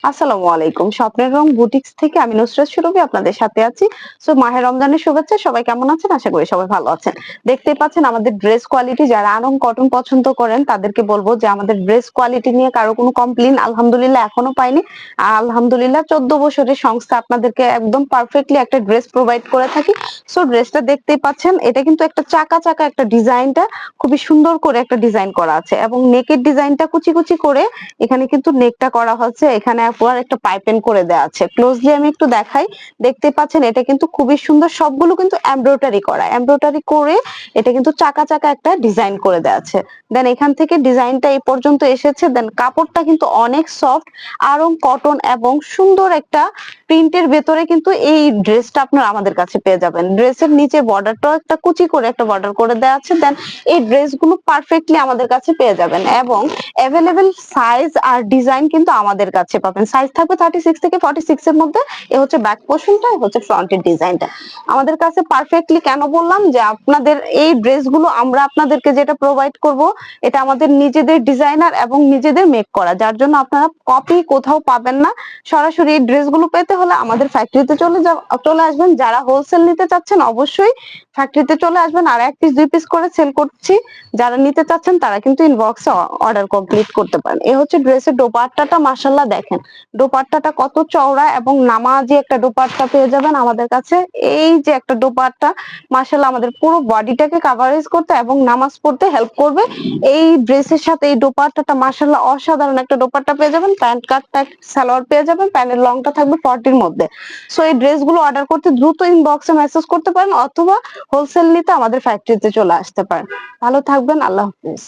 আসসালামু আলাইকুম। স্বপ্নের রং বুটিক্স থেকে আমি নুসরাত সুরভি আপনাদের সাথে আছি। সো মাহে রমজানের শুভেচ্ছা। সবাই কেমন আছেন? আশা করি সবাই ভালো আছেন। দেখতেই পাচ্ছেন আমাদের ড্রেস কোয়ালিটি, যারা আনং কটন পছন্দ করেন তাদেরকে বলবো যে আমাদের ড্রেস কোয়ালিটি নিয়ে কারো কোনো কমপ্লেইন আলহামদুলিল্লাহ এখনো পাইনি। আলহামদুলিল্লাহ 14 বছরের সংস্থা আপনাদেরকে একদম পারফেক্টলি একটা ড্রেস প্রোভাইড করে থাকি। সো ড্রেসটা দেখতেই পাচ্ছেন, এটা কিন্তু একটা চাকা চাকা একটা ডিজাইনটা খুবই সুন্দর করে একটা ডিজাইন করা আছে এবং নেকের ডিজাইনটা কুচি কুচি করে এখানে কিন্তু নেকটা করা হচ্ছে। এখানে আপনার একটা পাইপিং করে দেওয়া আছে। ক্লোজলি আমি একটু দেখাই। দেখতে পাচ্ছেন এটা কিন্তু খুবই সুন্দর, সবগুলো কিন্তু এমব্রয়ডারি করা, এমব্রয়ডারি করে এটা কিন্তু চাকা চাকা একটা ডিজাইন করে দেওয়া আছে। দেন এখান থেকে ডিজাইনটা এই পর্যন্ত এসেছে। দেন কাপড়টা কিন্তু অনেক সফট, আরং কটন এবং সুন্দর একটা প্রিন্টের ভেতরে কিন্তু এই ড্রেসটা আপনারা আমাদের কাছে পেয়ে যাবেন। ড্রেসের নিচে বর্ডারটাও একটা কুচি করে একটা বর্ডার করে দেওয়া আছে। দেন এই ড্রেসগুলো পারফেক্টলি আমাদের কাছে পেয়ে যাবেন এবং অ্যাভেলেবেল সাইজ আর ডিজাইন কিন্তু আমাদের কাছে পাবেন। সাইজ থাকবে 36 থেকে 46 এর মধ্যে। এ হচ্ছে ব্যাক পোর্শনটা, এ হচ্ছে ফ্রন্টের ডিজাইনটা। আমাদের কাছে পারফেক্টলি কেন বললাম যে আপনাদের এই ড্রেসগুলো আমরা আপনাদেরকে যেটা প্রোভাইড করব, এটা আমাদের নিজেদের ডিজাইনার এবং নিজেদের মেক করা, যার জন্য আপনারা কপি কোথাও পাবেন না। সরাসরি এই ড্রেসগুলো পেতে হলে আমাদের ফ্যাক্টরিতে চলে আসবেন। যারা হোলসেল নিতে চাচ্ছেন অবশ্যই ফ্যাক্টরিতে চলে আসবেন। আর এক পিস দুই পিস করে সেল করছি। যারা নিতে চাচ্ছেন তারা কিন্তু ইনবক্সে অর্ডার কমপ্লিট করতে পারেন। এই হচ্ছে ড্রেসের দোপাট্টাটা, মাশাআল্লাহ দেখেন দোপাট্টাটা কত চওড়া এবং নামাজি একটা দোপাট্টা পেয়ে যাবেন আমাদের কাছে। এই যে একটা দোপাট্টা, মাশাআল্লাহ আমাদের পুরো বডিটাকে কাভারেজ করতে এবং নামাজ পড়তে হেল্প করবে। এই ড্রেসের সাথে এই দোপাট্টাটা মাশাআল্লাহ অসাধারণ একটা দোপাট্টা পেয়ে যাবেন। প্যান্ট কাটটা সালোয়ার পেয়ে যাবেন, প্যান্টের লংটা থাকবে 40 এর মধ্যে। সো এই ড্রেসগুলো অর্ডার করতে দ্রুত ইনবক্সে মেসেজ করতে পারেন অথবা হোলসেল নিতে আমাদের ফ্যাক্টরিতে চলে আসতে পারেন। ভালো থাকবেন, আল্লাহ হাফেজ।